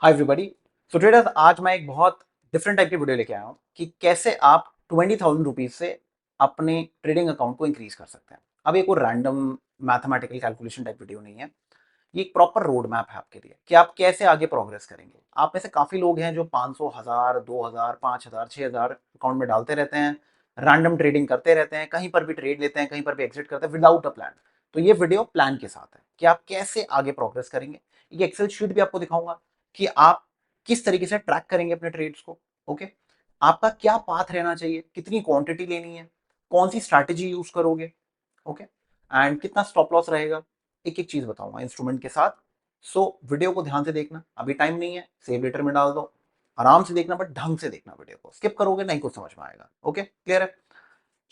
Hi everybody. सो traders, आज मैं एक बहुत डिफरेंट टाइप की वीडियो लेके आया हूँ कि कैसे आप 20,000 रुपीज से अपने ट्रेडिंग अकाउंट को इंक्रीज कर सकते हैं। अब ये कोई random mathematical calculation type video नहीं है। ये एक प्रॉपर रोड मैप है आपके लिए कि आप कैसे आगे प्रोग्रेस करेंगे। आप में से काफी लोग हैं जो 500, 1000, 2000, 5000, 6000 अकाउंट में डालते रहते हैं, रैंडम ट्रेडिंग करते रहते हैं, कहीं पर भी ट्रेड लेते हैं, कहीं पर भी एग्जिट करते हैं विदाउट अ प्लान। तो ये वीडियो प्लान के साथ है कि आप कैसे आगे प्रोग्रेस करेंगे। ये एक्सेल शीट भी आपको दिखाऊंगा कि आप किस तरीके से ट्रैक करेंगे अपने ट्रेड्स को। ओके, आपका क्या पाथ रहना चाहिए, कितनी क्वांटिटी लेनी है, कौन सी स्ट्रैटेजी यूज करोगे। ओके, एंड कितना स्टॉप लॉस रहेगा, एक एक चीज बताऊंगा इंस्ट्रूमेंट के साथ। सो वीडियो को ध्यान से देखना, अभी टाइम नहीं है, सेव लेटर में डाल दो। आराम से देखना, बट ढंग से देखना, वीडियो को स्किप करोगे नहीं कुछ समझ में आएगा। ओके, क्लियर है?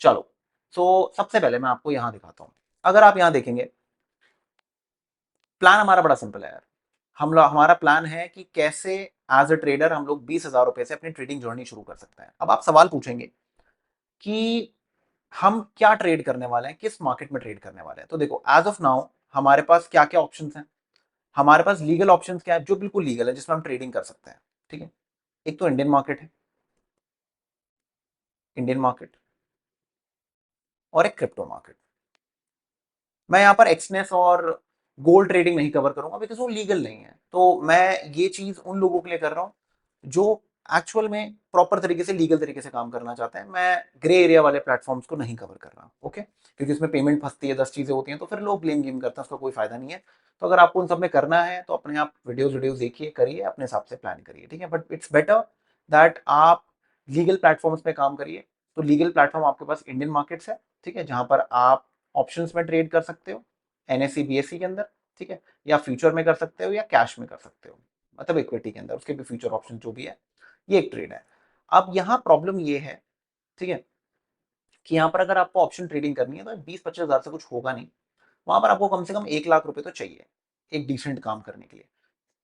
चलो, सो सबसे पहले मैं आपको यहां दिखाता हूं। अगर आप यहां देखेंगे, प्लान हमारा बड़ा सिंपल है यार। हमारा प्लान है कि कैसे एज अ ट्रेडर हम लोग 20,000 रुपए से अपनी ट्रेडिंग जर्नी शुरू कर सकते हैं। अब आप सवाल पूछेंगे कि हम क्या ट्रेड करने वाले हैं, किस मार्केट में ट्रेड करने वाले हैं। तो देखो, एज ऑफ नाउ हमारे पास क्या क्या ऑप्शंस हैं। हमारे पास लीगल ऑप्शंस क्या है, जो बिल्कुल लीगल है, जिसमें हम ट्रेडिंग कर सकते हैं। ठीक है, एक तो इंडियन मार्केट है, इंडियन मार्केट, और एक क्रिप्टो मार्केट। मैं यहाँ पर एक्सनेस और गोल्ड ट्रेडिंग नहीं कवर करूंगा बिकॉज वो लीगल नहीं है। तो मैं ये चीज उन लोगों के लिए कर रहा हूँ जो एक्चुअल में प्रॉपर तरीके से, लीगल तरीके से काम करना चाहते हैं। मैं ग्रे एरिया वाले प्लेटफॉर्म्स को नहीं कवर कर रहा। ओके, क्योंकि उसमें पेमेंट फंसती है, 10 चीजें होती हैं, तो फिर लोग ब्लेम गेम करते हैं, उसका कोई फायदा नहीं है। तो अगर आपको उन सब में करना है तो अपने आप वीडियोज वीडियोज देखिए, करिए, अपने हिसाब से प्लान करिए। ठीक है, बट इट्स बेटर दैट आप लीगल प्लेटफॉर्म्स पे काम करिए। तो लीगल प्लेटफॉर्म आपके पास इंडियन मार्केट्स है, ठीक है, जहां पर आप ऑप्शंस में ट्रेड कर सकते हो, एनएससी बीएससी के अंदर। ठीक है, या फ्यूचर में कर सकते हो या कैश में कर सकते हो, मतलब इक्विटी के अंदर, उसके भी फ्यूचर ऑप्शन जो भी है। ये एक ट्रेड है। अब यहाँ प्रॉब्लम ये है, ठीक है, कि यहाँ पर अगर आपको ऑप्शन ट्रेडिंग करनी है तो 20-25 हजार से कुछ होगा नहीं। वहां पर आपको कम से कम 1 लाख रुपए तो चाहिए एक डिसेंट काम करने के लिए।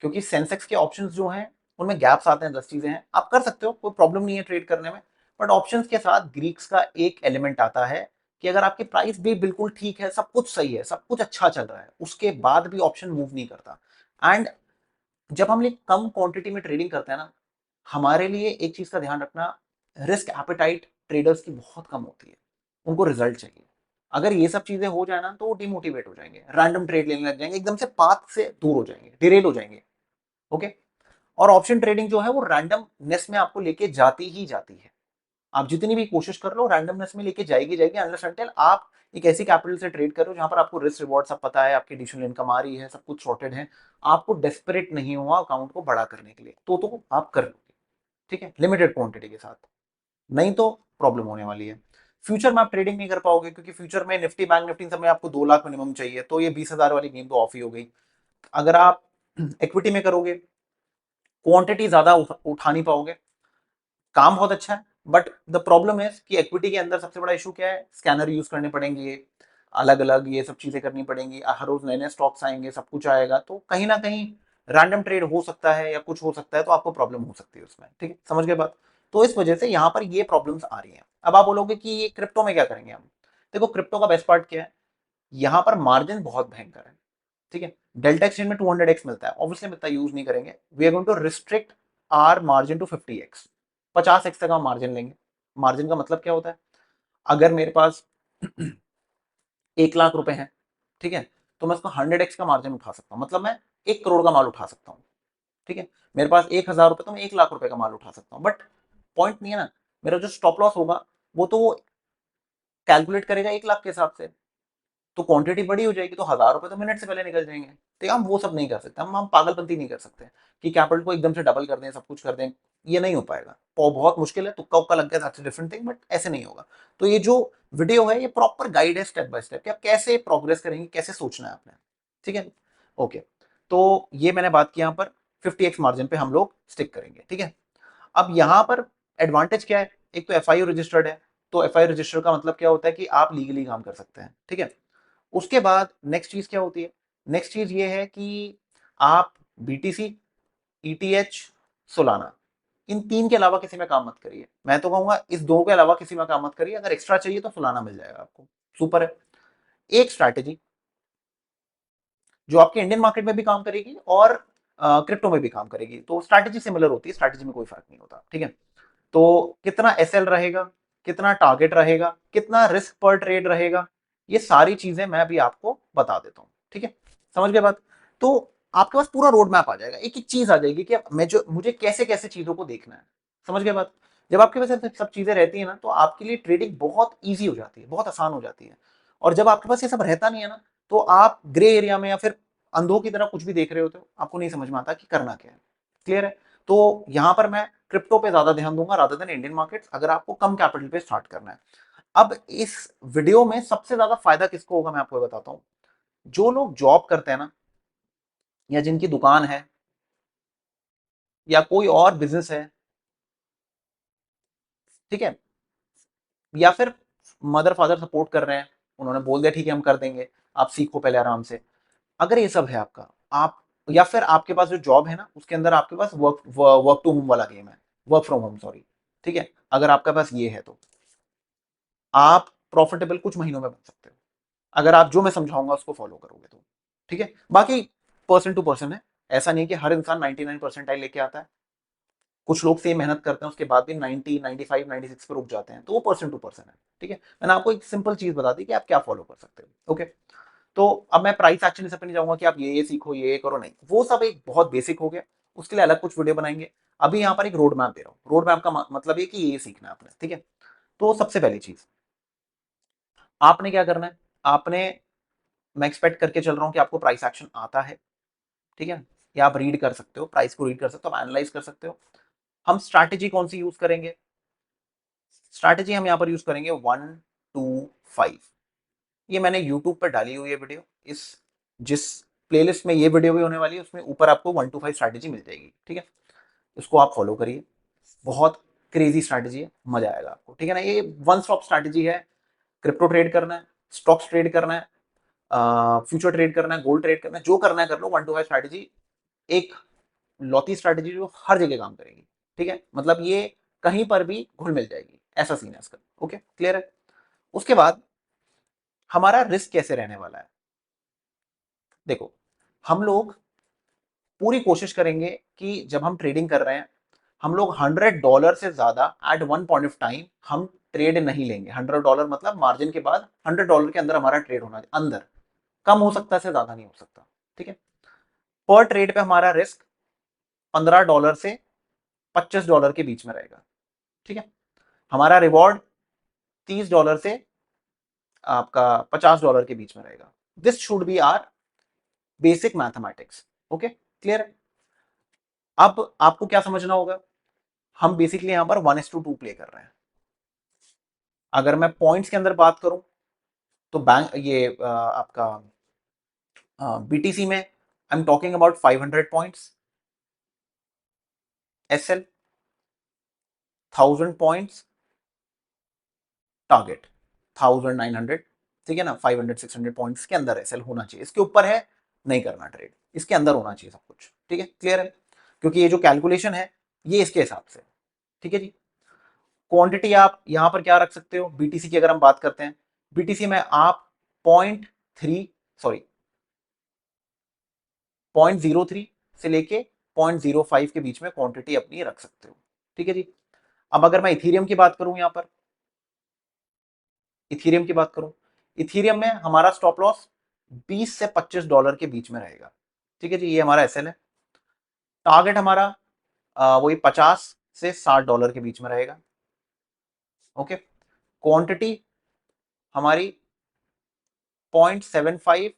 क्योंकि सेंसेक्स के ऑप्शंस जो हैं उनमें गैप्स आते हैं, 10 चीजें हैं, आप कर सकते हो, कोई प्रॉब्लम नहीं है ट्रेड करने में। बट ऑप्शंस के साथ ग्रीक्स का एक एलिमेंट आता है कि अगर आपकी प्राइस भी बिल्कुल ठीक है, सब कुछ सही है, सब कुछ अच्छा चल रहा है, उसके बाद भी ऑप्शन मूव नहीं करता। एंड जब हम लोग कम क्वांटिटी में ट्रेडिंग करते हैं ना, हमारे लिए एक चीज का ध्यान रखना, रिस्क एपेटाइट ट्रेडर्स की बहुत कम होती है। उनको रिजल्ट चाहिए। अगर ये सब चीजें हो जाए ना तो वो डिमोटिवेट हो जाएंगे, रैंडम ट्रेड लेने लग जाएंगे, एकदम से पाथ से दूर हो जाएंगे, डिरेल हो जाएंगे। ओके, और ऑप्शन ट्रेडिंग जो है वो रैंडमनेस में आपको लेके जाती ही जाती है। आप जितनी भी कोशिश कर लो, रैंडमनेस में लेके जाएगी जाएगी, अनलेस अनटिल आप एक ऐसी कैपिटल से ट्रेड करो जहां पर आपको रिस्क रिवॉर्ड सब पता है, आपकी एडिशनल इनकम आ रही है, सब कुछ सॉर्टेड है, आपको डेस्परेट नहीं हुआ अकाउंट को बड़ा करने के लिए, तो आप कर लोगे। ठीक है, लिमिटेड क्वांटिटी के साथ, नहीं तो प्रॉब्लम होने वाली है। फ्यूचर में आप ट्रेडिंग नहीं कर पाओगे, क्योंकि फ्यूचर में निफ्टी, बैंक निफ्टी सब में आपको 2 लाख मिनिमम चाहिए, तो ये 20,000 वाली गेम तो ऑफ ही हो गई। अगर आप इक्विटी में करोगे, क्वांटिटी ज्यादा उठा नहीं पाओगे। काम बहुत अच्छा है, बट द प्रॉब्लम है कि इक्विटी के अंदर सबसे बड़ा इशू क्या है, स्कैनर यूज करने पड़ेंगे, अलग अलग ये सब चीजें करनी पड़ेंगी, हर रोज नए नए स्टॉक्स आएंगे, सब कुछ आएगा, तो कहीं ना कहीं रैंडम ट्रेड हो सकता है या कुछ हो सकता है, तो आपको प्रॉब्लम हो सकती है उसमें। ठीक है, समझ गए बात? तो इस वजह से यहाँ पर ये प्रॉब्लम्स आ रही हैं। अब आप बोलोगे कि ये क्रिप्टो में क्या करेंगे हम। देखो, क्रिप्टो का बेस्ट पार्ट क्या है, यहाँ पर मार्जिन बहुत भयंकर है। ठीक है, डेल्टा एक्सचेंज में 200x मिलता है, ऑब्वियसली हम इतना यूज नहीं करेंगे। We are going to restrict our margin to 50x, 50x तक हम मार्जिन लेंगे। मार्जिन का मतलब क्या होता है, अगर मेरे पास 1 लाख रुपए हैं, ठीक है, तो मैं उसको 100x का मार्जिन उठा सकता हूं, मतलब मैं 1 करोड़ का माल उठा सकता हूं। ठीक है, मेरे पास 1,000 रुपए, तो मैं 1 लाख रुपए का माल उठा सकता हूं। बट पॉइंट नहीं है ना, मेरा जो स्टॉप लॉस होगा वो तो वो कैलकुलेट करेगा 1 लाख के हिसाब से, तो क्वांटिटी बड़ी हो जाएगी, तो 1,000 रुपए तो मिनट से पहले निकल जाएंगे। तो हम वो सब नहीं कर सकते, हम पागलपंती नहीं कर सकते कि कैपिटल को एकदम से डबल कर दें, सब कुछ कर दें। ये नहीं हो पाएगा, और बहुत मुश्किल है, तुक्का उक्का लग गया that's a different thing, but ऐसे नहीं होगा। तो ये जो वीडियो है ये प्रॉपर गाइड है, स्टेप बाय स्टेप, कि आप कैसे प्रोग्रेस करेंगे, कैसे सोचना है आपने। ठीक है, ओके। तो ये मैंने बात की, यहाँ पर 50x मार्जिन पे हम लोग स्टिक करेंगे। ठीक है, अब यहां पर एडवांटेज क्या है, एक तो एफआईओ रजिस्टर्ड है। तो एफआईओ रजिस्टर्ड का मतलब क्या होता है कि आप लीगली काम कर सकते हैं। ठीक है, उसके बाद नेक्स्ट चीज क्या होती है, नेक्स्ट चीज ये है कि आप बीटीसी, ईटीएच, सोलाना, इन तीन के अलावा किसी में काम मत करिए। मैं तो कहूंगा इस दो के अलावा किसी में काम मत करिए। अगर एक्स्ट्रा चाहिए तो सोलाना मिल जाएगा आपको, सुपर है। एक स्ट्रैटेजी जो आपके इंडियन मार्केट में भी काम करेगी और क्रिप्टो में भी काम करेगी। तो स्ट्रैटेजी सिमिलर होती है, स्ट्रैटेजी में कोई फर्क नहीं होता, ठीक है। तो कितना एसएल रहेगा, कितना टारगेट रहेगा, कितना रिस्क पर ट्रेड रहेगा, ये सारी चीजें मैं अभी आपको बता देता हूं, ठीक है। समझ गए बात? तो आपके पास पूरा रोड मैप आ जाएगा, एक एक चीज आ जाएगी कि मैं जो मुझे कैसे कैसे चीजों को देखना है। समझ गए बात? जब आपके पास सब चीजें रहती है ना, तो आपके लिए ट्रेडिंग बहुत ईजी हो जाती है, बहुत आसान हो जाती है। और जब आपके पास ये सब रहता नहीं है ना, तो आप ग्रे एरिया में या फिर अंधों की तरह कुछ भी देख रहे होते हो, आपको नहीं समझ में आता कि करना क्या है। क्लियर है? तो यहां पर मैं क्रिप्टो पे ज्यादा ध्यान दूंगा रादर देन इंडियन मार्केट्स, अगर आपको कम कैपिटल पे स्टार्ट करना है। अब इस वीडियो में सबसे ज्यादा फायदा किसको होगा मैं आपको बताता हूं। जो लोग जॉब करते हैं ना, या जिनकी दुकान है, या कोई और बिजनेस है, ठीक है, या फिर मदर फादर सपोर्ट कर रहे हैं, उन्होंने बोल दिया ठीक है हम कर देंगे, आप सीखो पहले आराम से। अगर ये सब है आपका, आप या फिर आपके पास जो जॉब है ना, उसके अंदर आपके पास वर्क वर्क टू होम वाला गेम है, वर्क फ्रॉम होम सॉरी, ठीक है, अगर आपके पास ये है तो आप प्रॉफिटेबल कुछ महीनों में बन सकते हो, अगर आप जो मैं समझाऊंगा उसको फॉलो करोगे तो, ठीक है। बाकी पर्सन टू पर्सन है, ऐसा नहीं कि हर इंसान 99% लेके आता है। कुछ लोग सेम मेहनत करते हैं उसके बाद भी 90 95 96 पे रुक जाते हैं, तो वो पर्सन टू पर्सन है, ठीक है। मैंने आपको एक सिंपल चीज बता दी कि आप क्या फॉलो कर सकते हो, ओके। तो अब मैं प्राइस एक्शन से नहीं जाऊंगा कि आप ये सीखो ये करो, नहीं, वो सब एक बहुत बेसिक हो गया, उसके लिए अलग कुछ वीडियो बनाएंगे। अभी यहाँ पर एक रोड मैप दे रहा हूँ, रोड मैप का मतलब ये कि ये सीखना है आपने, ठीक है। तो सबसे पहली चीज आपने क्या करना है, आपने, मैं एक्सपेक्ट करके चल रहा हूं कि आपको प्राइस एक्शन आता है, ठीक है, या आप रीड कर सकते हो, प्राइस को रीड कर सकते हो, आप एनालाइज कर सकते हो। हम स्ट्रैटेजी कौन सी यूज करेंगे? स्ट्रैटेजी हम यहां पर यूज करेंगे 1 2 5। ये मैंने यूट्यूब पर डाली हुई है वीडियो, इस जिस प्लेलिस्ट में ये वीडियो भी होने वाली है उसमें ऊपर आपको 1 to 5 स्ट्रैटेजी मिल जाएगी, ठीक है। इसको आप फॉलो करिए, बहुत क्रेजी स्ट्रैटेजी है, मजा आएगा आपको, ठीक है ना। ये वन स्टॉप स्ट्रैटेजी है। क्रिप्टो ट्रेड करना है, स्टॉक्स ट्रेड करना है, फ्यूचर ट्रेड करना है, गोल्ड ट्रेड करना है, जो करना है कर लो, 1 to 5 स्ट्रैटेजी एक लौती स्ट्रैटेजी जो हर जगह काम करेगी, ठीक है। मतलब ये कहीं पर भी घुल मिल जाएगी, ऐसा सीन है इसका, ओके क्लियर है। उसके बाद हमारा रिस्क कैसे रहने वाला है, देखो, हम लोग पूरी कोशिश करेंगे कि जब हम ट्रेडिंग कर रहे हैं, हम लोग $100 से ज्यादा at one point of time हम ट्रेड नहीं लेंगे। $100 मतलब मार्जिन के बाद $100 के अंदर हमारा ट्रेड होना, अंदर कम हो सकता है, से ज्यादा नहीं हो सकता, ठीक है। पर ट्रेड पे हमारा रिस्क $15 से $25 के बीच में रहेगा, ठीक है। हमारा रिवॉर्ड $30 से आपका $50 के बीच में रहेगा। This should be our basic mathematics, okay clear है। अब आपको क्या समझना होगा, हम बेसिकली यहां पर 1:2 प्ले कर रहे हैं। अगर मैं पॉइंट्स के अंदर बात करूं, तो बैंक ये आपका बीटीसी में I am talking about 500 points, SL 1000 points, target 1900, ठीक है ना। 500 600 पॉइंट्स के अंदर एसएल होना चाहिए, इसके ऊपर है नहीं करना ट्रेड, इसके अंदर होना चाहिए सब कुछ, ठीक है क्लियर है। क्योंकि ये जो कैलकुलेशन है ये इसके हिसाब से, ठीक है जी। क्वांटिटी आप यहां पर क्या रख सकते हो, बीटीसी की अगर हम बात करते हैं, बीटीसी में आप 0.3 सॉरी 0.03 से लेके 0.05 के बीच में क्वांटिटी अपनी रख सकते हो, ठीक है जी। अब अगर मैं इथीरियम की बात करूं, यहां पर इथीरियम की बात करूं, इथीरियम में हमारा स्टॉप लॉस 20 से $25 के बीच में रहेगा, ठीक है जी। ये हमारा एसएल है। टारगेट हमारा वही 50 से $60 के बीच में रहेगा, ओके। क्वांटिटी हमारी 0.75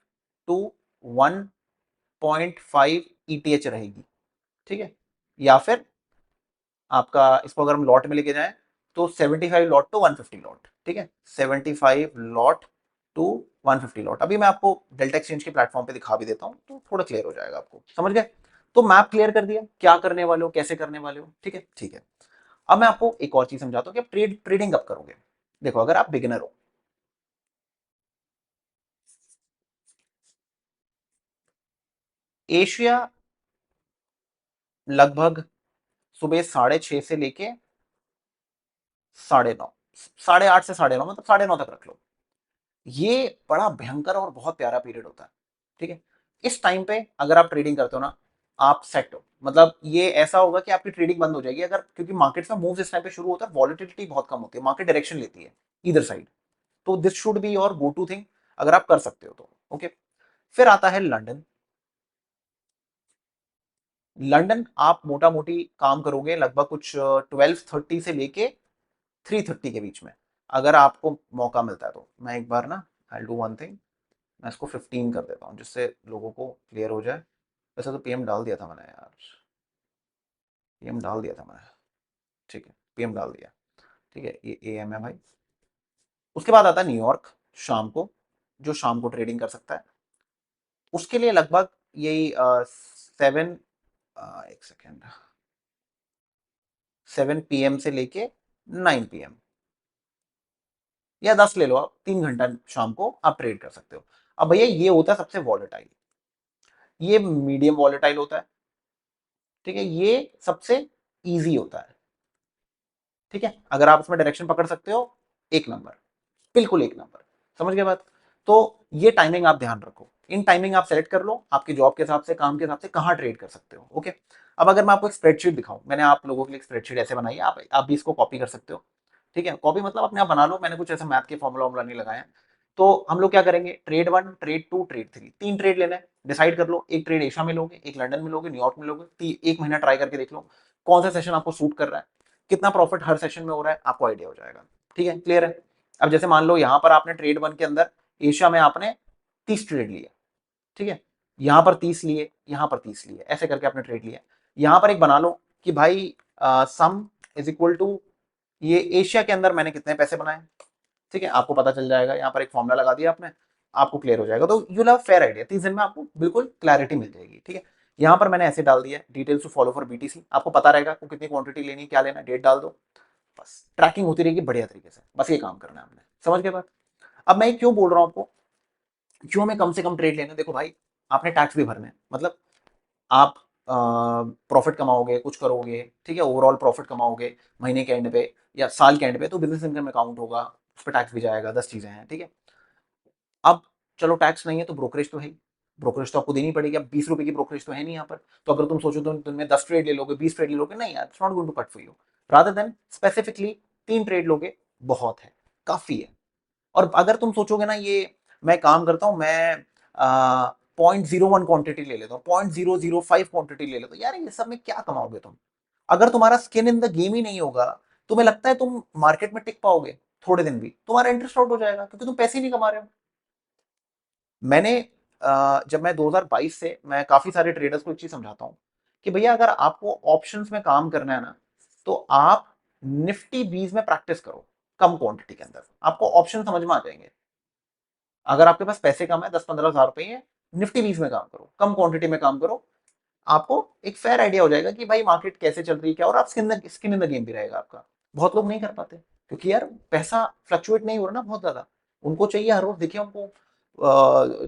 टू 1.5 ईटीएच रहेगी, ठीक है। या फिर आपका इसको अगर हम लॉट में लेके जाएं, तो 75 लॉट टू 150 लॉट, ठीक है। 75 लॉट टू 150 लॉट। अभी मैं आपको डेल्टा एक्सचेंज के प्लेटफॉर्म पे दिखा भी देता हूं, तो थोड़ा क्लियर हो जाएगा आपको, समझ गए। तो मैप क्लियर कर दिया, क्या करने वाले हो, कैसे करने वाले हो, ठीक है ठीक है। अब मैं आपको एक और चीज समझाता हूं कि आप ट्रेडिंग कब करोगे। देखो, अगर आप बिगिनर हो, एशिया लगभग सुबह 6:30 से लेके 9:30, 8:30 से 9:30, मतलब 9:30 तक रख लो। ये बड़ा भयंकर और बहुत प्यारा पीरियड होता है, ठीक है। इस टाइम पे अगर आप ट्रेडिंग करते हो ना, आप सेट हो, मतलब ये ऐसा होगा कि आपकी ट्रेडिंग बंद हो जाएगी अगर, क्योंकि मार्केट्स में मूव्स इस टाइम पे शुरू होता है, वॉलेटिलिटी बहुत कम होती है, मार्केट डायरेक्शन लेती है इधर साइड। तो this should be your go to thing अगर आप कर सकते हो तो। ओके, फिर आता है लंदन। लंदन आप मोटा मोटी काम करोगे लगभग कुछ 12:30 से लेके 3:30 के बीच में, अगर आपको मौका मिलता है तो। मैं एक बार ना, आई डू वन थिंग, मैं इसको 15 कर देता हूँ जिससे लोगों को क्लियर हो जाए। वैसे तो पीएम डाल दिया था मैंने यार, पीएम डाल दिया था मैंने, ठीक है पीएम डाल दिया। ठीक है, ये एएम है भाई। उसके बाद आता है न्यूयॉर्क शाम को, जो शाम को ट्रेडिंग कर सकता है। उसके लिए लगभग यही 7, एक सेकेंड, 7 PM से लेके 9 PM, या 10 ले लो आप, 3 घंटा शाम को आप ट्रेड कर सकते हो। अब भैया ये होता है सबसे वॉलेटाइल, ये मीडियम वॉलेटाइल होता है, ठीक है, ये सबसे इजी होता है। ठीक है, अगर आप उसमें डायरेक्शन पकड़ सकते हो, एक नंबर, बिल्कुल एक नंबर। समझ गए बात? तो ये टाइमिंग आप ध्यान रखो, इन टाइमिंग आप सेलेक्ट कर लो आपकी जॉब के हिसाब से, काम के हिसाब से, कहाँ ट्रेड कर सकते हो। ओके, अब अगर मैं आपको एक स्प्रेडशीट दिखाऊं, मैंने आप लोगों के लिए एक स्प्रेडशीट ऐसे बनाई है, आप भी इसको कॉपी कर सकते हो। ठीक है, कॉपी मतलब अपने आप बना लो, मैंने कुछ ऐसे मैथ के फॉर्मूला वॉर्मूला नहीं लगाया। तो हम लोग क्या करेंगे, ट्रेड 1, ट्रेड 2, ट्रेड 3, 3 ट्रेड लेना है, डिसाइड कर लो। एक ट्रेड एशिया में लोगे, एक लंदन में लोगे, न्यूयॉर्क में लोगे, 1 महीना ट्राई करके देख लो कौन सा सेशन आपको सूट कर रहा है, कितना प्रॉफिट हर सेशन में हो रहा है, आपको आइडिया हो जाएगा। ठीक है, क्लियर है? अब जैसे मान लो यहां पर आपने ट्रेड 1 के अंदर एशिया में आपने 30 ट्रेड लिए, ठीक है, यहां पर 30 लिए, यहां पर 30 लिए, ऐसे करके आपने ट्रेड लिया। यहां पर एक बना लो कि भाई सम इज इक्वल टू ये एशिया के अंदर मैंने कितने पैसे बनाए। ठीक है, आपको पता चल जाएगा, यहाँ पर एक फॉर्मूला लगा दिया आपने, आपको क्लियर हो जाएगा। तो यू हैव फेयर आइडिया, 30 दिन में आपको बिल्कुल क्लैरिटी मिल जाएगी। ठीक है, यहाँ पर मैंने ऐसे डाल दिया, details to follow for BTC, आपको पता रहेगा आपको कितनी क्वांटिटी लेनी है, क्या लेना है, डेट डाल दो, बस ट्रैकिंग होती रहेगी बढ़िया तरीके से, बस ये काम करना है आपने। समझ के बात? अब मैं क्यों बोल रहा हूँ आपको, क्यों हमें कम से कम ट्रेड लेना? देखो भाई, आपने टैक्स भी भरना है, मतलब आप प्रॉफिट कमाओगे, कुछ करोगे, ठीक है, ओवरऑल प्रॉफिट कमाओगे महीने के एंड पे या साल के एंड पे, तो बिजनेस इनकम में काउंट होगा, उस पर टैक्स भी जाएगा, 10 चीजें हैं। ठीक है, अब चलो टैक्स नहीं है तो ब्रोकरेज तो है ही, ब्रोकरेज तो आपको देनी पड़ेगी। अब 20 रुपए की ब्रोकरेज तो है नहीं यहाँ पर, तो अगर तुम सोचो तुम दिन में 10 ट्रेड ले लोगे, 20 ट्रेड ले लोगे, नहीं यार, it's not going to cut for you. Rather than specifically 3 trade लोगे, बहुत है, काफी है। और अगर तुम सोचोगे ना ये मैं काम करता हूं, मैं 0.01 क्वांटिटी ले लेता हूँ, 0.005 क्वांटिटी ले लेता हूँ, यार ये सब में क्या कमाओगे तुम? अगर तुम्हारा स्किन इन द गेम ही नहीं होगा, तुम्हें लगता है तुम मार्केट में टिक पाओगे? थोड़े दिन भी तुम्हारा इंटरेस्ट आउट हो जाएगा, क्योंकि तुम पैसे ही नहीं कमा रहे हो। मैंने जब मैं 2022 से मैं काफी सारे ट्रेडर्स को एक चीज समझाता हूं कि भैया अगर आपको ऑप्शंस में काम करना है ना, तो आप निफ्टी 20 में प्रैक्टिस करो, कम क्वांटिटी के अंदर आपको ऑप्शन समझ में आ जाएंगे। अगर आपके पास पैसे कम है, 10-15 हज़ार रुपए है, निफ्टी 20 में काम करो, कम क्वांटिटी में काम करो, आपको एक फेयर आइडिया हो जाएगा कि भाई मार्केट कैसे चल रही है क्या, और आप स्किन इन द गेम भी रहेगा आपका। बहुत लोग नहीं कर पाते, क्योंकि यार पैसा फ्लक्चुएट नहीं हो रहा ना बहुत ज्यादा, उनको चाहिए हर रोज दिखे उनको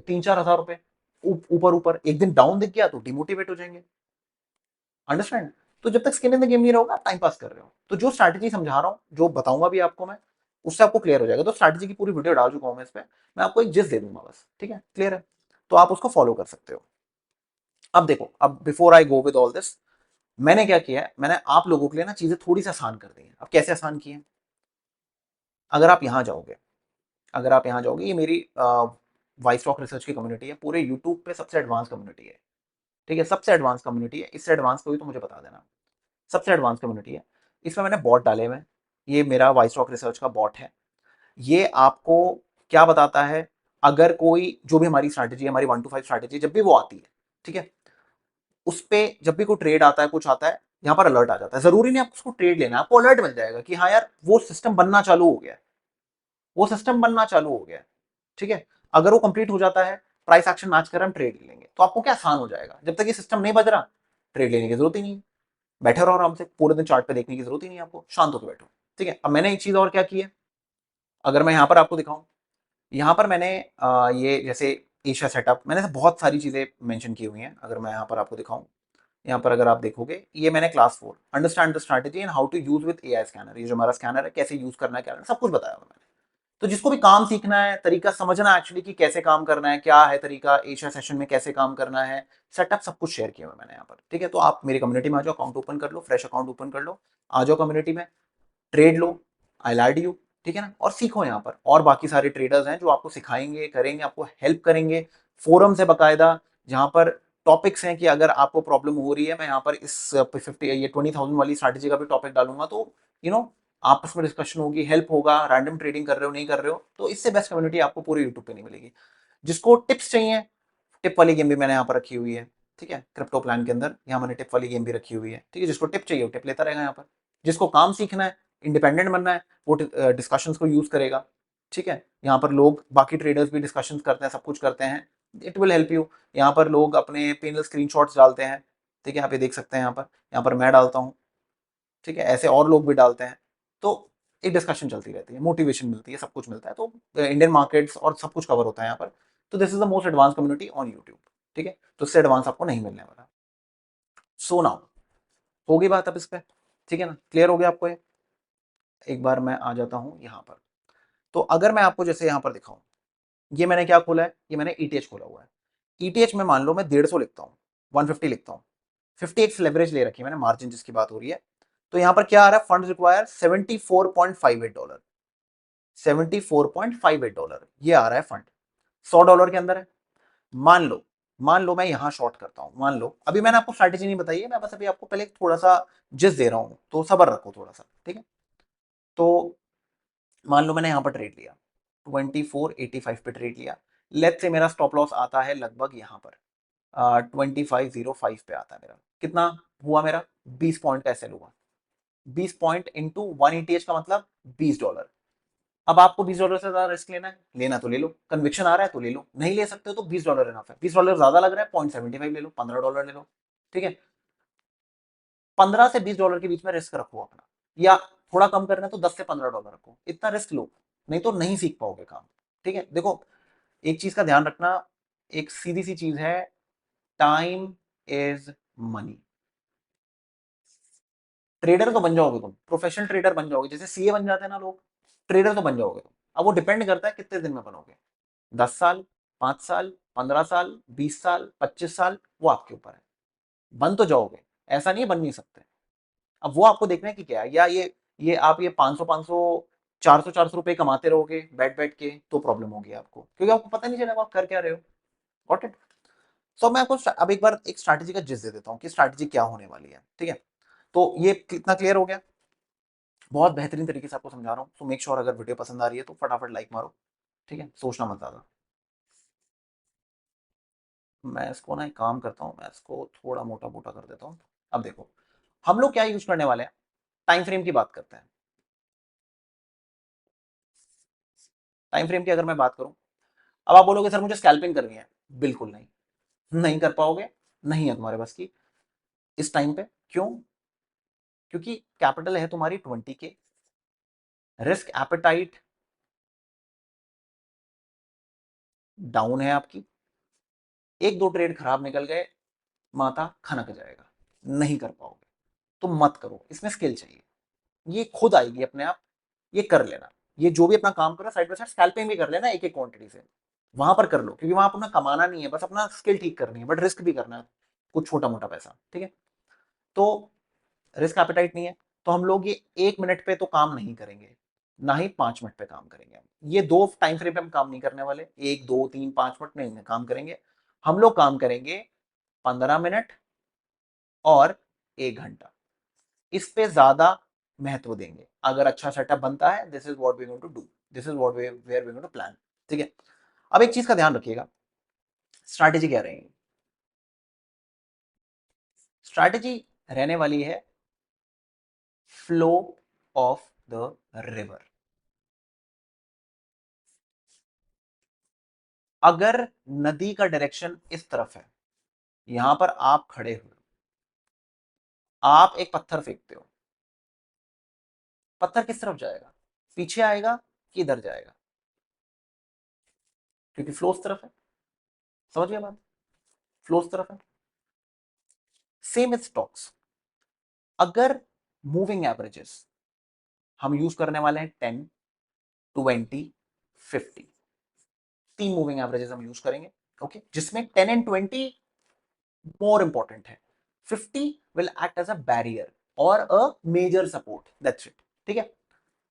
3-4 हज़ार रुपए ऊपर ऊपर, एक दिन डाउन दिख गया तो डिमोटिवेट हो जाएंगे। अंडरस्टैंड? तो जब तक स्किन इन द गेम नहीं रहोगा, आप टाइम पास कर रहे हो। तो जो स्ट्रैटेजी समझा रहा हूँ, जो बताऊंगा भी आपको मैं, उससे आपको क्लियर हो जाएगा। तो स्ट्रैटेजी की पूरी वीडियो डाल चुका हूं मैं इस पे, मैं आपको एक जिस दे दूंगा बस, ठीक है, क्लियर है? तो आप उसको फॉलो कर सकते हो। अब देखो, अब before I go with all this, मैंने क्या किया है, मैंने आप लोगों के लिए ना चीजें थोड़ी सी आसान कर दी हैं। अब कैसे आसान की है? अगर आप यहां जाओगे, अगर आप यहां जाओगे, ये मेरी वाइस स्टॉक रिसर्च की कम्युनिटी है, पूरे यूट्यूब पे सबसे एडवांस कम्युनिटी है। ठीक है, सबसे एडवांस कम्युनिटी है, इससे एडवांस कोई तो मुझे बता देना। सबसे एडवांस कम्युनिटी है, इसमें मैंने बॉट डाले हुए हैं। ये मेरा वाइस स्टॉक रिसर्च का बॉट है। ये आपको क्या बताता है, अगर कोई जो भी हमारी स्ट्रैटेजी है, हमारी 1 to 5 स्ट्रैटेजी जब भी वो आती है, ठीक है, उस पे जब भी कोई ट्रेड आता है, कुछ आता है, यहाँ पर अलर्ट आ जाता है। जरूरी नहीं आपको उसको ट्रेड लेना है, आपको अलर्ट मिल जाएगा कि हाँ यार वो सिस्टम बनना चालू हो गया है, वो सिस्टम बनना चालू हो गया है। ठीक है, अगर वो कंप्लीट हो जाता है, प्राइस एक्शन मैच कर, हम ट्रेड ले लेंगे, तो आपको क्या आसान हो जाएगा। जब तक ये सिस्टम नहीं बज रहा, ट्रेड लेने की जरूरत ही नहीं है, बैठे रहो आराम से, पूरे दिन चार्ट पे देखने की जरूरत ही नहीं है आपको, शांत होकर बैठो। ठीक है, अब मैंने एक चीज और क्या की है, अगर मैं यहाँ पर आपको दिखाऊं, यहाँ पर मैंने ये जैसे एशिया सेटअप, मैंने बहुत सारी चीजें मेंशन की हुई हैं। अगर मैं यहाँ पर आपको दिखाऊं, यहाँ पर अगर आप देखोगे, ये मैंने class 4 understand the strategy and how to use with AI scanner, ये जो हमारा स्कैनर है कैसे यूज करना है, क्या सब कुछ बताया हुआ मैंने। तो जिसको भी काम सीखना है, तरीका समझना एक्चुअली कि कैसे काम करना है, क्या है तरीका, एशिया सेशन में कैसे काम करना है, सेटअप सब कुछ शेयर किया हुआ है मैंने यहाँ पर, ठीक है। तो आप मेरी कम्युनिटी में आ जाओ, अकाउंट ओपन कर लो, फ्रेश अकाउंट ओपन कर लो, आ जाओ कम्युनिटी में, trade low, I light you, ठीक है ना, और सीखो यहाँ पर। और बाकी सारे ट्रेडर्स हैं जो आपको सिखाएंगे, करेंगे, आपको हेल्प करेंगे। फोरम से बकायदा, जहाँ पर टॉपिक्स हैं कि अगर आपको प्रॉब्लम हो रही है, मैं यहाँ पर इस 50 ये 20,000 वाली स्ट्रैटेजी का भी टॉपिक डालूंगा, तो यू नो आपस में डिस्कशन होगी, हेल्प होगा। रैंडम ट्रेडिंग कर रहे हो, नहीं कर रहे हो, तो इससे बेस्ट कम्युनिटी आपको पूरे यूट्यूब पे नहीं मिलेगी। जिसको टिप्स चाहिए, टिप वाली गेम भी मैंने यहाँ पर रखी हुई है, ठीक है। क्रिप्टो प्लान के अंदर यहाँ मैंने टिप वाली गेम भी रखी हुई है, ठीक है। जिसको टिप चाहिए वो टिप लेता रहेगा यहाँ पर। जिसको काम सीखना है, इंडिपेंडेंट बनना है, वो डिस्कशंस को यूज करेगा, ठीक है। यहाँ पर लोग, बाकी ट्रेडर्स भी डिस्कशंस करते हैं, सब कुछ करते हैं, इट विल हेल्प यू। यहाँ पर लोग अपने पेनल स्क्रीनशॉट्स डालते हैं, ठीक है, आप ये देख सकते हैं। यहाँ पर मैं डालता हूँ, ठीक है, ऐसे और लोग भी डालते हैं। तो एक डिस्कशन चलती रहती है, मोटिवेशन मिलती है, सब कुछ मिलता है। तो इंडियन मार्केट्स और सब कुछ कवर होता है यहाँ पर। तो this is the most advance community on YouTube, ठीक है। तो इससे एडवांस आपको नहीं मिलने वाला। सो नाउ होगी बात अब इस पे, ठीक है ना, क्लियर हो गया आपको ये। एक बार मैं आ जाता हूँ यहाँ पर। तो अगर मैं आपको जैसे यहाँ पर दिखाऊं, ये मैंने क्या खोला है, ये मैंने ईटीएच खोला हुआ है। ईटीएच में मान लो मैं 150 लिखता हूँ, 150 लिखता हूँ, 50x लेवरेज ले रखी है मैंने, मार्जिन जिसकी बात हो रही है। तो यहाँ पर क्या आ रहा है, फंड रिक्वायर $74.58, $74.58 ये आ रहा है फंड, $100 के अंदर है। मान लो, मान लो मैं यहां शॉर्ट करता हूं, मान लो, अभी मैंने आपको स्ट्रैटेजी नहीं बताई है, मैं बस अभी आपको पहले थोड़ा सा जिस दे रहा हूं, तो सबर रखो थोड़ा सा, ठीक है। तो मान लो मैंने यहां पर ट्रेड लिया, 2485 पे ट्रेड लिया। लेट्स से मेरा स्टॉप लॉस आता है लगभग यहां पर 2505 पे आता है मेरा। कितना हुआ मेरा, 20 पॉइंट का एसएल हुआ। 20 पॉइंट इंटू 1 ETH का मतलब $20। अब आपको $20 से ज्यादा रिस्क लेना है, लेना तो ले लो, कन्विक्शन आ रहा है तो ले लो, नहीं ले सकते हो तो $20 इनफ है। $20 ज्यादा लग रहा है, 0.75 ले लो, $15 ले लो, ठीक है। 15 से $20 के बीच में रिस्क रखो अपना, या थोड़ा कम करना है तो $10 से $15 रखो, इतना रिस्क लो, नहीं तो नहीं सीख पाओगे काम, ठीक है। देखो, एक चीज का ध्यान रखना, एक सीधी सी चीज है, टाइम इज मनी। ट्रेडर तो बन जाओगे तुम, प्रोफेशनल ट्रेडर बन जाओगे, जैसे सीए बन जाते हैं ना लोग, ट्रेडर तो बन जाओगे तुम। अब वो डिपेंड करता है कितने दिन में बनोगे, 10 साल, 5 साल, 15 साल, 20 साल, 25 साल, वो आपके ऊपर है। बन तो जाओगे, ऐसा नहीं है बन नहीं सकते। अब वो आपको देखना है कि क्या है, या ये आप ये 500 400 रुपए कमाते रहोगे बैठ बैठ के, तो प्रॉब्लम होगी आपको, क्योंकि आपको पता नहीं चलेगा आप कर क्या रहे हो। Got it. सो मैं आपको अब एक बार एक स्ट्रैटेजी का जिस दे देता हूँ कि स्ट्रैटेजी क्या होने वाली है, ठीक है। तो ये कितना क्लियर हो गया, बहुत बेहतरीन तरीके से आपको समझा रहा हूँ। सो मेक श्योर अगर वीडियो पसंद आ रही है तो फटाफट लाइक मारो, ठीक है, सोचना मत ज्यादा। मैं इसको ना एक काम करता हूँ, मैं इसको थोड़ा मोटा मोटा कर देता हूँ। अब देखो, हम लोग क्या यूज करने वाले हैं, टाइम फ्रेम की बात करते हैं। टाइम फ्रेम की अगर मैं बात करूं, अब आप बोलोगे सर मुझे स्कैल्पिंग करनी है, बिल्कुल नहीं, नहीं कर पाओगे, नहीं है तुम्हारे बस की इस टाइम पे। क्यों? क्योंकि कैपिटल है तुम्हारी 20K, रिस्क एपेटाइट डाउन है आपकी, एक दो ट्रेड खराब निकल गए, माथा खनक जाएगा, नहीं कर पाओगे। तो मत करो, इसमें स्किल चाहिए, ये खुद आएगी अपने आप, ये कर लेना। ये जो भी अपना काम करो साइड बाय साइड स्कैल्पिंग भी कर लेना एक एक क्वांटिटी से, वहां पर कर लो, क्योंकि वहां अपना कमाना नहीं है, बस अपना स्किल ठीक करनी है, बट रिस्क भी करना है, कुछ छोटा मोटा पैसा, ठीक है। तो रिस्क एपेटाइट नहीं है, तो हम लोग ये 1 मिनट पे तो काम नहीं करेंगे, ना ही 5 मिनट पे काम करेंगे हम। ये दो टाइम फ्रेम पे हम काम नहीं करने वाले, 1 2 3 5 मिनट नहीं काम करेंगे। हम लोग काम करेंगे 15 मिनट और 1 घंटा, इस पे ज्यादा महत्व देंगे। अगर अच्छा सेटअप बनता है, this is what we going to do, this is what we were we going to plan, ठीक है। अब एक चीज का ध्यान रखिएगा, स्ट्रैटेजी क्या रहेगी, स्ट्रैटेजी रहने वाली है फ्लो ऑफ द रिवर। अगर नदी का डायरेक्शन इस तरफ है, यहां पर आप खड़े हुए, आप एक पत्थर फेंकते हो, पत्थर किस तरफ जाएगा, पीछे आएगा कि इधर जाएगा, क्योंकि फ्लो उस तरफ है। समझ गया बात, फ्लो उस तरफ है। सेम इज स्टॉक्स, अगर मूविंग एवरेजेस हम यूज करने वाले हैं 10, 20, 50, 3 मूविंग एवरेजेस हम यूज करेंगे, ओके, जिसमें 10 एंड 20 मोर इंपॉर्टेंट है। 50 will act as a barrier और a major support, that's it. ठीक है,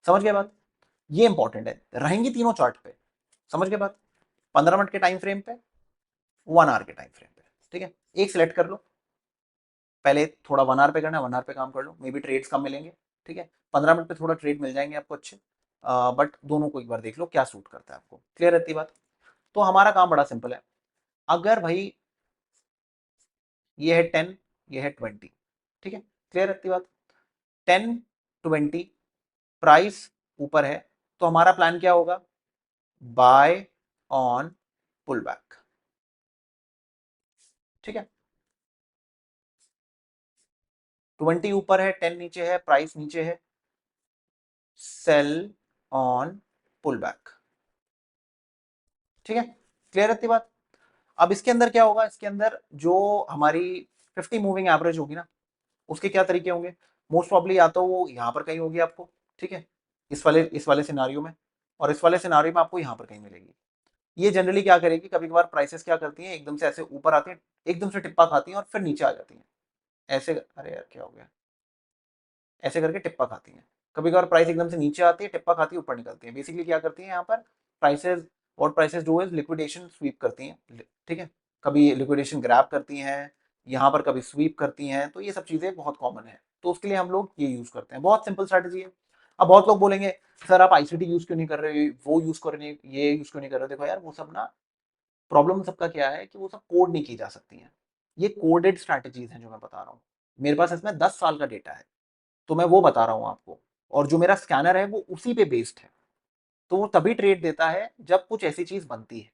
समझ गए बात? ये इंपॉर्टेंट है, रहेंगी तीनों चार्ट पे। समझ गए बात? 15 मिनट के टाइम फ्रेम पे, 1 आवर के टाइम फ्रेम पे। ठीक है, एक सिलेक्ट कर लो, पहले थोड़ा 1 आवर पे करना है, 1 आवर पे काम कर लो, मे बी ट्रेड्स कम मिलेंगे। ठीक है, 15 मिनट पे थोड़ा ट्रेड मिल जाएंगे आपको अच्छे, बट दोनों को एक बार देख लो क्या सूट करता है आपको। क्लियर रहती बात? तो हमारा काम बड़ा सिंपल है। अगर भाई ये है 10, ये है 20, ठीक है, क्लियर रहती बात? 10, 20 प्राइस ऊपर है, तो हमारा प्लान क्या होगा? Buy on pull back. ठीक है, 20 ऊपर है, 10 नीचे है, प्राइस नीचे है, सेल ऑन पुल बैक। ठीक है, क्लियर रहती बात? अब इसके अंदर क्या होगा? इसके अंदर जो हमारी 50 मूविंग एवरेज होगी ना, उसके क्या तरीके होंगे? मोस्ट प्रॉब्ली या तो वो यहां पर कहीं होगी आपको, ठीक है, इस वाले सिनारियो में, और इस वाले सिनारियो में आपको यहां पर कहीं मिलेगी। ये जनरली क्या करेगी, कभी कभार प्राइसेस क्या करती हैं, एकदम से ऐसे ऊपर आती हैं, एकदम से टिप्पा खाती हैं और फिर नीचे आ जाती हैं ऐसे। अरे यार क्या हो गया, ऐसे करके टिप्पा खाती हैं। कभी कभार प्राइस एकदम से नीचे आती है, टिप्पा खाती है, ऊपर निकलती है। बेसिकली क्या करती है यहाँ पर prices, what prices do is liquidation sweep करती हैं। ठीक है, कभी लिक्विडेशन ग्रैब करती हैं यहाँ पर, कभी स्वीप करती हैं, तो ये सब चीजें बहुत कॉमन है, तो उसके लिए हम लोग ये यूज करते हैं। बहुत सिंपल स्ट्रेटेजी है। अब बहुत लोग बोलेंगे सर आप आईसीटी यूज क्यों नहीं कर रहे, वो यूज कर रहे, ये यूज क्यों नहीं कर रहे? देखो यार, वो सब ना, प्रॉब्लम सबका क्या है कि वो सब कोड नहीं की जा सकती हैं। ये कोडेड स्ट्रैटेजीज हैं जो मैं बता रहा हूँ। मेरे पास इसमें 10 साल का डेटा है, तो मैं वो बता रहा हूँ आपको, और जो मेरा स्कैनर है वो उसी पे बेस्ड है। तो वो तभी ट्रेड देता है जब कुछ ऐसी चीज बनती है।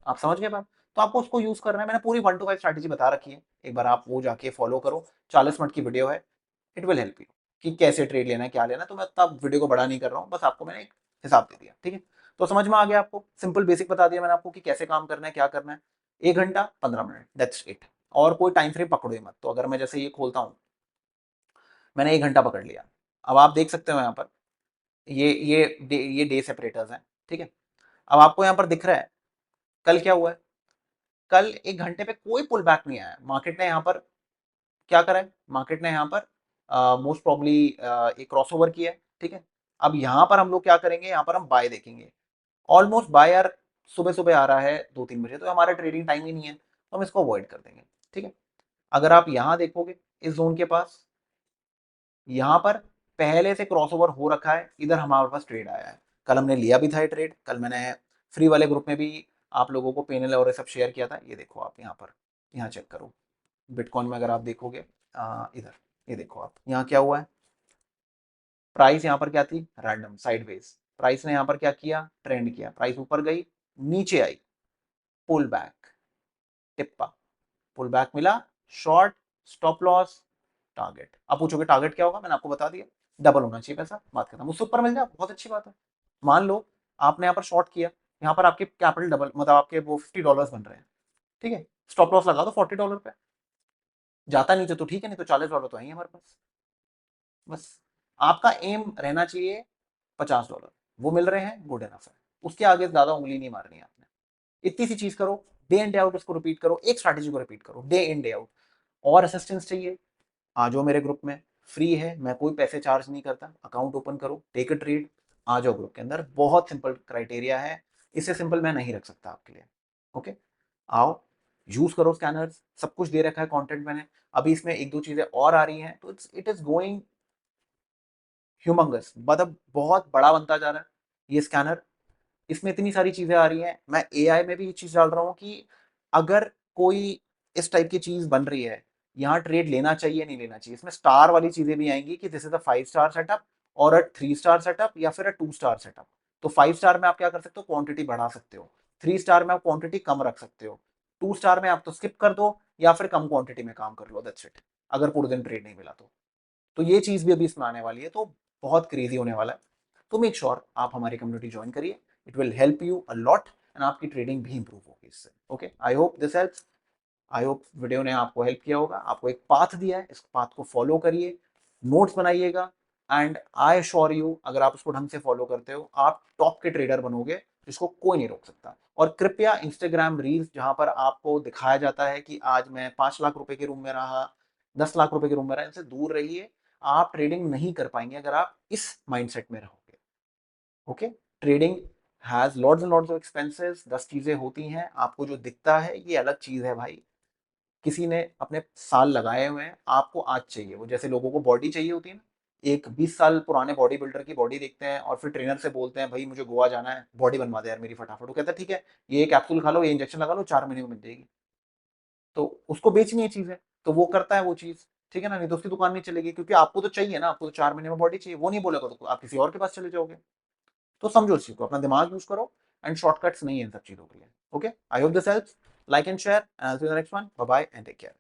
आप समझ गए बात? तो आपको उसको यूज करना है। मैंने पूरी 1 to 5 स्ट्रैटेजी बता रखी है, एक बार आप वो जाके फॉलो करो। 40 मिनट की वीडियो है, इट विल हेल्प यू कि कैसे ट्रेड लेना है, क्या लेना है। तो मैं तब वीडियो को बड़ा नहीं कर रहा हूँ, बस आपको मैंने एक हिसाब दे दिया। ठीक है, तो समझ में आ गया आपको? सिंपल बेसिक बता दिया मैंने आपको कि कैसे काम करना है, क्या करना है। 1 घंटा 15 मिनट, दैट्स इट। और कोई टाइम फ्रेम पकड़ो ही मत। तो अगर मैं जैसे ये खोलता हूँ, मैंने 1 घंटा पकड़ लिया, अब आप देख सकते हो यहाँ पर ये डे सेपरेटर्स हैं। ठीक है, अब आपको यहाँ पर दिख रहा है कल क्या हुआ है। कल 1 घंटे पे कोई पुल बैक नहीं आया। मार्केट ने यहाँ पर क्या करा है? मार्केट ने यहाँ पर मोस्ट प्रॉब्ली एक क्रॉसओवर किया है। ठीक है, अब यहाँ पर हम लोग क्या करेंगे, यहाँ पर हम बाय देखेंगे। ऑलमोस्ट बाय यार सुबह सुबह आ रहा है 2-3 बजे, तो हमारा ट्रेडिंग टाइम ही नहीं है, तो हम इसको अवॉइड कर देंगे। ठीक है, अगर आप यहाँ देखोगे इस जोन के पास, यहाँ पर पहले से क्रॉसओवर हो रखा है, इधर हमारे पास ट्रेड आया है। कल हमने लिया भी था ये ट्रेड, कल मैंने फ्री वाले ग्रुप में भी आप लोगों को पेनल और ये सब शेयर किया था। ये देखो आप यहाँ पर, यहाँ चेक करो बिटकॉइन में, अगर आप देखोगे इधर, ये देखो आप यहाँ क्या हुआ है। प्राइस यहाँ पर क्या थी? Random sideways. प्राइस ने यहाँ पर क्या किया? ट्रेंड किया, प्राइस ऊपर गई, नीचे आई, पुल बैक, टिप्पा, पुल बैक मिला, शॉर्ट, स्टॉप लॉस, टारगेट। अब पूछोगे टारगेट क्या होगा? मैंने आपको बता दिया, डबल होना चाहिए पैसा, बात खत्म। उससे ऊपर मिल जाए बहुत अच्छी बात है। मान लो आपने यहाँ पर शॉर्ट किया, यहाँ पर आपके कैपिटल डबल, मतलब आपके वो $50 बन रहे हैं। ठीक है, स्टॉप लॉस लगा दो $40 पे, जाता नीचे तो ठीक है, नहीं तो $40 तो है ही हमारे पास। बस आपका एम रहना चाहिए $50, वो मिल रहे हैं, गुड एनफ है। उसके आगे ज्यादा उंगली नहीं मारनी है आपने। इतनी सी चीज करो, डे इन डे आउट इसको रिपीट करो, एक स्ट्रैटेजी को रिपीट करो डे इन डे आउट। और असिस्टेंस चाहिए, आ जाओ मेरे ग्रुप में, फ्री है, मैं कोई पैसे चार्ज नहीं करता। अकाउंट ओपन करो, टेक अ ट्रेड, आ जाओ ग्रुप के अंदर। बहुत सिंपल क्राइटेरिया है, इससे सिंपल मैं नहीं रख सकता आपके लिए। ओके, आओ, यूज करो स्कैनर्स, सब कुछ दे रखा है कंटेंट मैंने। अभी इसमें एक दो चीजें और आ रही हैं, तो इट इज गोइंग ह्यूमंगस, मतलब बहुत बड़ा बनता जा रहा है ये स्कैनर। इसमें इतनी सारी चीजें आ रही हैं। मैं एआई में भी ये चीज डाल रहा हूँ कि अगर कोई इस टाइप की चीज बन रही है, यहाँ ट्रेड लेना चाहिए नहीं लेना चाहिए। इसमें स्टार वाली चीजें भी आएंगी कि this is a 5 star setup और अ 3 स्टार सेटअप या फिर अ 2 स्टार सेटअप। तो 5 स्टार में आप क्या कर सकते हो? क्वांटिटी बढ़ा सकते हो। 3 स्टार में आप क्वांटिटी कम रख सकते हो। 2 स्टार में आप तो स्किप कर दो या फिर कम क्वांटिटी में काम कर लो, दैट्स इट, अगर पूरे दिन ट्रेड नहीं मिला तो ये चीज भी अभी इसमें आने वाली है, तो बहुत क्रेजी होने वाला है। तो मेक श्योर आप हमारी कम्युनिटी ज्वाइन करिए, it will help you a lot, and आपकी ट्रेडिंग भी इंप्रूव होगी इससे। Okay, I hope this helps. I hope video ने आपको हेल्प किया होगा, आपको एक पाथ दिया है, इस पाथ को फॉलो करिए, नोट्स बनाइएगा, एंड आई श्योर यू अगर आप उसको ढंग से फॉलो करते हो, आप टॉप के ट्रेडर बनोगे जिसको कोई नहीं रोक सकता। और कृपया इंस्टाग्राम रील्स जहां पर आपको दिखाया जाता है कि आज मैं 5 लाख रुपए के रूम में रहा, 10 लाख रुपए के रूम में रहा, इनसे दूर रहिए। आप ट्रेडिंग नहीं कर पाएंगे अगर आप इस माइंडसेट में रहोगे। Okay, trading has lots and lots of expenses. 10 चीजें होती हैं, आपको जो दिखता है ये अलग चीज है भाई। किसी ने अपने साल लगाए हुए हैं, आपको आज चाहिए। वो जैसे लोगों को बॉडी चाहिए होती है ना, एक 20 साल पुराने बॉडी बिल्डर की बॉडी देखते हैं और फिर ट्रेनर से बोलते हैं भाई मुझे गोवा जाना है, बॉडी बनवा दे यार मेरी फटाफट। वो कहता है ठीक है, ये कैप्सूल खा लो, ये इंजेक्शन लगा लो, 4 महीने में मिल जाएगी। तो उसको बेचनी है चीजें, तो वो करता है वो चीज। ठीक है ना, नहीं तो उसकी दुकान नहीं चलेगी, क्योंकि आपको तो चाहिए ना, आपको तो 4 महीने में बॉडी चाहिए। वो नहीं बोलेगा तो आप किसी और के पास चले जाओगे। तो समझो इस चीज को, अपना दिमाग यूज करो। एंड शॉर्टकट्स नहीं है इन सब चीजों के लिए। Okay, I hope this helps. Like and share, and I will see you in the next one. Bye bye and take care.